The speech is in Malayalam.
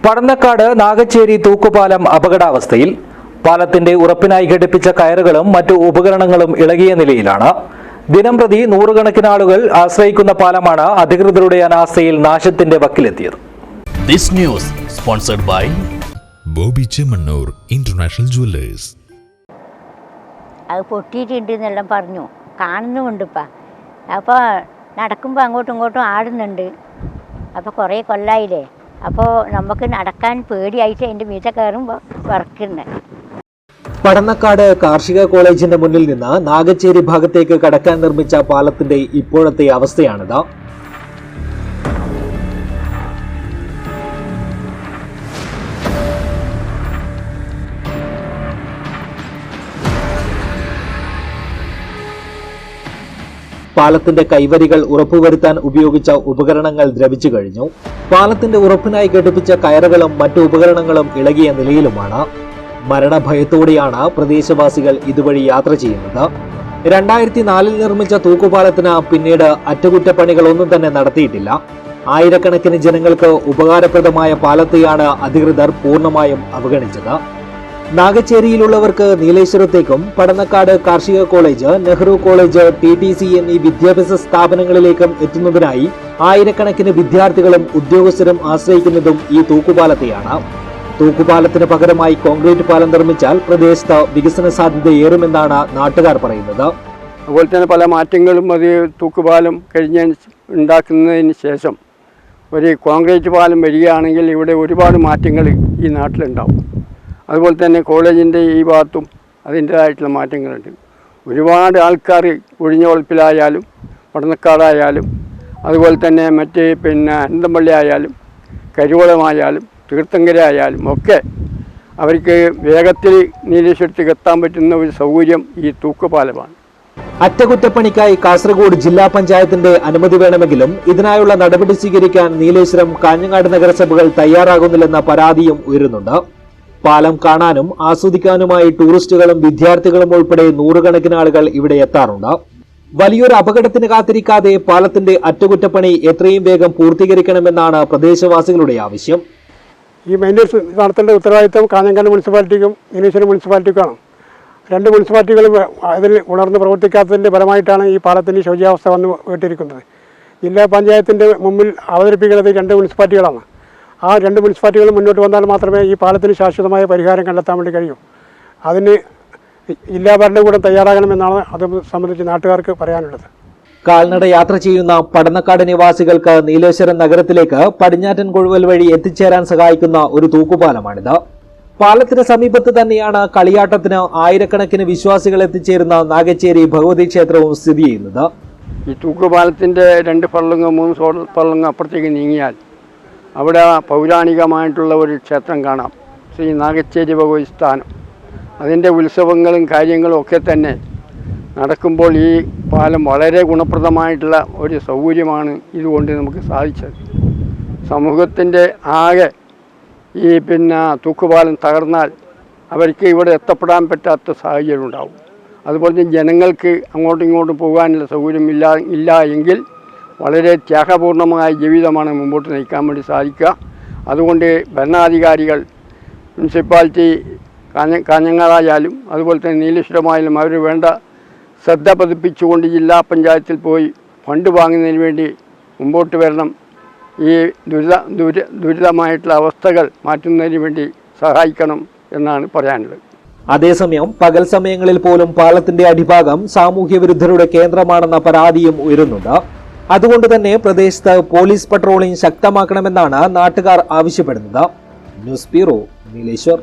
പടന്നക്കാട് നാഗച്ചേരി തൂക്കുപാലം അപകടാവസ്ഥയിൽ. പാലത്തിന്റെ ഉറപ്പിനായി ഘടിപ്പിച്ച കയറുകളും മറ്റു ഉപകരണങ്ങളും ഇളകിയ നിലയിലാണ്. ദിനംപ്രതി നൂറുകണക്കിന് ആളുകൾ ആശ്രയിക്കുന്ന പാലമാണ് അധികൃതരുടെ അനാസ്ഥയിൽ നാശത്തിന്റെ വക്കിലെത്തിയത്. This news sponsored by Boby Chemmanur international jewellers. അത് പൊട്ടിയിട്ടുണ്ട് എന്നെല്ലാം പറഞ്ഞു, കാണുന്നുമുണ്ടിപ്പോൾ. അപ്പോൾ നടക്കുമ്പോൾ അങ്ങോട്ടും ഇങ്ങോട്ടും ആടുന്നുണ്ട്. അപ്പോൾ കുറേ കൊല്ലായില്ലേ, അപ്പോൾ നമുക്ക് നടക്കാൻ പേടിയായിട്ട് അതിൻ്റെ മീത കയറുമ്പോൾ വിറക്കുന്നത്. പടന്നക്കാട് കാർഷിക കോളേജിന്റെ മുന്നിൽ നിന്ന് നാഗച്ചേരി ഭാഗത്തേക്ക് കടക്കാൻ നിർമ്മിച്ച പാലത്തിന്റെ ഇപ്പോഴത്തെ അവസ്ഥയാണിത്. പാലത്തിന്റെ കൈവരികൾ ഉറപ്പുവരുത്താൻ ഉപയോഗിച്ച ഉപകരണങ്ങൾ ദ്രവിച്ചു കഴിഞ്ഞു. പാലത്തിന്റെ ഉറപ്പിനായി ഘടിപ്പിച്ച കയറുകളും മറ്റു ഉപകരണങ്ങളും ഇളകിയ നിലയിലുമാണ്. മരണഭയത്തോടെയാണ് പ്രദേശവാസികൾ ഇതുവഴി യാത്ര ചെയ്യുന്നത്. 2004 നിർമ്മിച്ച തൂക്കുപാലത്തിന് പിന്നീട് അറ്റകുറ്റപ്പണികളൊന്നും തന്നെ നടത്തിയിട്ടില്ല. ആയിരക്കണക്കിന് ജനങ്ങൾക്ക് ഉപകാരപ്രദമായ പാലത്തെയാണ് അധികൃതർ പൂർണ്ണമായും അവഗണിച്ചത്. നാഗച്ചേരിയിലുള്ളവർക്ക് നീലേശ്വരത്തേക്കും പടന്നക്കാട് കാർഷിക കോളേജ്, നെഹ്റു കോളേജ്, TTC എന്നീ വിദ്യാഭ്യാസ സ്ഥാപനങ്ങളിലേക്കും എത്തുന്നതിനായി ആയിരക്കണക്കിന് വിദ്യാർത്ഥികളും ഉദ്യോഗസ്ഥരും ആശ്രയിക്കുന്നതും ഈ തൂക്കുപാലത്തെയാണ്. തൂക്കുപാലത്തിന് പകരമായി കോൺക്രീറ്റ് പാലം നിർമ്മിച്ചാൽ പ്രദേശത്ത് വികസന സാധ്യതയേറുമെന്നാണ് നാട്ടുകാർ പറയുന്നത്. അതുപോലെ തന്നെ പല മാറ്റങ്ങളും അത് തൂക്കുപാലം ഉണ്ടാക്കുന്നതിന് ശേഷം ഒരു കോൺക്രീറ്റ് പാലം വരികയാണെങ്കിൽ ഇവിടെ ഒരുപാട് മാറ്റങ്ങൾ ഈ നാട്ടിലുണ്ടാവും. അതുപോലെ തന്നെ കോളേജിൻ്റെ ഈ ഭാഗത്തും അതിൻ്റേതായിട്ടുള്ള മാറ്റങ്ങളുണ്ട്. ഒരുപാട് ആൾക്കാർ ഒഴിഞ്ഞുവളപ്പിലായാലും പടന്നക്കാടായാലും അതുപോലെ തന്നെ മറ്റ് അനന്തമ്പള്ളി ആയാലും കരിവളമായാലും തീർത്ഥങ്കര ആയാലും ഒക്കെ അവർക്ക് വേഗത്തിൽ നീലേശ്വരത്തേക്ക് എത്താൻ പറ്റുന്ന ഒരു സൗകര്യം ഈ തൂക്കുപാലമാണ്. അറ്റകുറ്റപ്പണിക്കായി കാസർഗോഡ് ജില്ലാ പഞ്ചായത്തിന്റെ അനുമതി വേണമെങ്കിലും ഇതിനായുള്ള നടപടി സ്വീകരിക്കാൻ നീലേശ്വരം, കാഞ്ഞങ്ങാട് നഗരസഭകൾ തയ്യാറാകുന്നില്ലെന്ന പരാതിയും ഉയരുന്നുണ്ട്. പാലം കാണാനും ആസ്വദിക്കാനുമായി ടൂറിസ്റ്റുകളും വിദ്യാർത്ഥികളും ഉൾപ്പെടെ നൂറുകണക്കിന് ആളുകൾ ഇവിടെ എത്താറുണ്ട്. വലിയൊരു അപകടത്തിന് കാത്തിരിക്കാതെ പാലത്തിന്റെ അറ്റകുറ്റപ്പണി എത്രയും വേഗം പൂർത്തീകരിക്കണമെന്നാണ് പ്രദേശവാസികളുടെ ആവശ്യം. ഈ മെയിൻ്റെനൻസ് നടത്തേണ്ട ഉത്തരവാദിത്വം കാഞ്ഞങ്ങാട് മുനിസിപ്പാലിറ്റിക്കും നീലേശ്വരം മുനിസിപ്പാലിറ്റിക്കുമാണ്. രണ്ട് മുനിസിപ്പാലിറ്റികളും അതിൽ ഉണർന്ന് പ്രവർത്തിക്കാത്തതിൻ്റെ ഫലമായിട്ടാണ് ഈ പാലത്തിൻ്റെ ശോചാവസ്ഥ വന്ന് വീട്ടിരിക്കുന്നത്. ജില്ലാ പഞ്ചായത്തിൻ്റെ മുമ്പിൽ അവതരിപ്പിക്കുന്നത് രണ്ട് മുനിസിപ്പാലിറ്റികളാണ്. ആ രണ്ട് മുനിസിപ്പാലിറ്റികളും മുന്നോട്ട് വന്നാൽ മാത്രമേ ഈ പാലത്തിന് ശാശ്വതമായ പരിഹാരം കണ്ടെത്താൻ വേണ്ടി കഴിയൂ. അതിന് ജില്ലാ ഭരണകൂടം തയ്യാറാകണമെന്നാണ് അത് സംബന്ധിച്ച് നാട്ടുകാർക്ക് പറയാനുള്ളത്. കാൽനട യാത്ര ചെയ്യുന്ന പടന്നക്കാട് നിവാസികൾക്ക് നീലേശ്വരം നഗരത്തിലേക്ക് പടിഞ്ഞാറ്റൻ കൊഴുവൽ വഴി എത്തിച്ചേരാൻ സഹായിക്കുന്ന ഒരു തൂക്കുപാലമാണിത്. പാലത്തിന് സമീപത്ത് തന്നെയാണ് കളിയാട്ടത്തിന് ആയിരക്കണക്കിന് വിശ്വാസികൾ എത്തിച്ചേരുന്ന നാഗച്ചേരി ഭഗവതി ക്ഷേത്രവും സ്ഥിതി ചെയ്യുന്നത്. ഈ തൂക്കുപാലത്തിൻ്റെ 2 പള്ളങ്ങ് 3 പള്ളങ്ങ് അപ്പുറത്തേക്ക് നീങ്ങിയാൽ അവിടെ പൗരാണികമായിട്ടുള്ള ഒരു ക്ഷേത്രം കാണാം, ശ്രീ നാഗച്ചേരി ഭഗവതി സ്ഥാനം. അതിൻ്റെ ഉത്സവങ്ങളും കാര്യങ്ങളും ഒക്കെ തന്നെ നടക്കുമ്പോൾ ഈ പാലം വളരെ ഗുണപ്രദമായിട്ടുള്ള ഒരു സൗകര്യമാണ് ഇതുകൊണ്ട് നമുക്ക് സാധിച്ചത്. സമൂഹത്തിൻ്റെ ആകെ ഈ തൂക്കുപാലം തകർന്നാൽ അവർക്ക് ഇവിടെ എത്തപ്പെടാൻ പറ്റാത്ത സാഹചര്യം ഉണ്ടാവും. അതുപോലെ തന്നെ ജനങ്ങൾക്ക് അങ്ങോട്ടും ഇങ്ങോട്ടും പോകാനുള്ള സൗകര്യം ഇല്ല എങ്കിൽ വളരെ ത്യാഗപൂർണമായ ജീവിതമാണ് മുമ്പോട്ട് നയിക്കാൻ വേണ്ടി സാധിക്കുക. അതുകൊണ്ട് ഭരണാധികാരികൾ, മുനിസിപ്പാലിറ്റി, കാഞ്ഞങ്ങാടായാലും അതുപോലെ തന്നെ നീലേശ്വരമായാലും അവർ വേണ്ട ശ്രദ്ധ പതിപ്പിച്ചുകൊണ്ട് ജില്ലാ പഞ്ചായത്തിൽ പോയി ഫണ്ട് വാങ്ങുന്നതിന് വേണ്ടി മുമ്പോട്ട് വരണം. ഈ ദുരിതമായിട്ടുള്ള അവസ്ഥകൾ മാറ്റുന്നതിന് വേണ്ടി സഹായിക്കണം എന്നാണ് പറയാനുള്ളത്. അതേസമയം പകൽ സമയങ്ങളിൽ പോലും പാലത്തിന്റെ അടിഭാഗം സാമൂഹ്യ വിരുദ്ധരുടെ കേന്ദ്രമാണെന്ന പരാതിയും ഉയരുന്നുണ്ട്. അതുകൊണ്ട് തന്നെ പ്രദേശത്ത് പോലീസ് പട്രോളിംഗ് ശക്തമാക്കണമെന്നാണ് നാട്ടുകാർ ആവശ്യപ്പെടുന്നത്. News bureau, Nileshwar.